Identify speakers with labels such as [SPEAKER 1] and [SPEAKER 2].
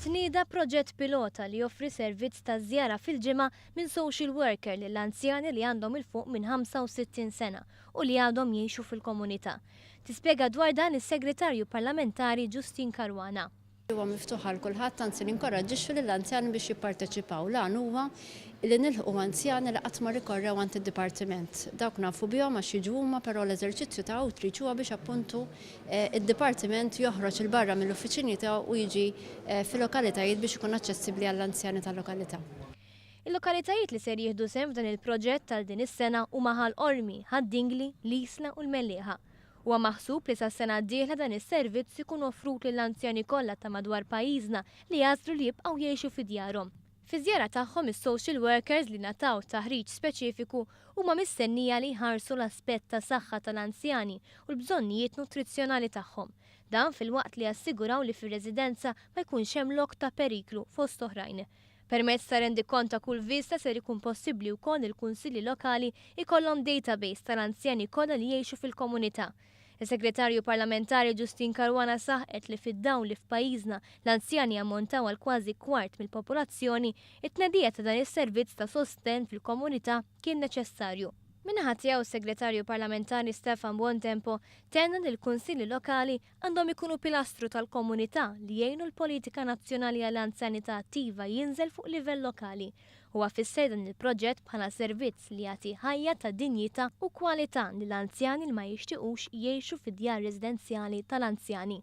[SPEAKER 1] Tnieda proġett pilota li joffri servizz ta' żjara fil-ġimgħa minn social worker lill-anzjani li għandhom il-fuq minn 65 sena u li għadhom jgħixu fil-komunità. Tispjega dwar dan is-Segretarju Parlamentari Ġustin Karwana.
[SPEAKER 2] Huwa miftuħ għal kulħadd, anzi ninkoraġġixxu lill-anzjani biex jipparteċipaw. Lan huwa li nilħqu anzjani li qatt ma rikorrew għand id-dipartiment. Dawk nafu bihom għax jiġu huma, però l-eżerċizzju ta' outreach huwa biex appuntu id-dipartiment joħroġ il barra mill-uffiċini tiegħu u jiġi fil-lokalitajiet biex ikun aċċessibbli għall-anzjani tal-lokalità.
[SPEAKER 1] Il-lokalitajiet li ser jieħdu sehem f'dan il-proġett tal din is-sena huma Ħal Qormi, Ħad-Dingli, l-Isla u l-Mellieħa. Huwa maħsub li sas-sena d-dieħla dan is-servizz ikun offrut lill-anzjani kollha ta' madwar pajjiżna li jażlu li jibqgħu jgħixu fi djarhom. Fi żjara tagħhom is-social workers li nataw taħriġ speċifiku huma mistennija li jħarsu l-aspett ta' saħħa tal-anzjani u l-bżonnijiet nutrizzjonali tagħhom. Dan filwaqt li jassiguraw li fir-residenza ma jkunx hemm lok ta' periklu fost oħrajn. Permezz ta' rendikont ta' kull vista ser ikun possibbli wkoll il-kunsilli lokali ikollhom database tal-anzjani kollha li jgħixu fil-komunità. Il-Segretarju Parlamentari Ġustin Karwana saħqet li fid-dawn li f'pajjiżna l-anzjani ammontaw għal kważi kwart mill-popolazzjoni, it-tnedija ta' dan is-servizz ta' sosten fil-komunità kien neċessarju. Minnaħa tiegħu Segretarju Parlamentari Stefan Buontempo tenna li l-kunsilli lokali għandhom ikunu pilastru tal-komunità li jgħinu l-politika nazzjonali għall-anzjanità attiva jinżel fuq livell lokali. Huwa fissej dan il-proġett bħala servizz li jagħti ħajja ta' dinjità u kwalità lill-anzjani li ma jixtiequx jgħixu fid-djar residenzjali tal-anzjani.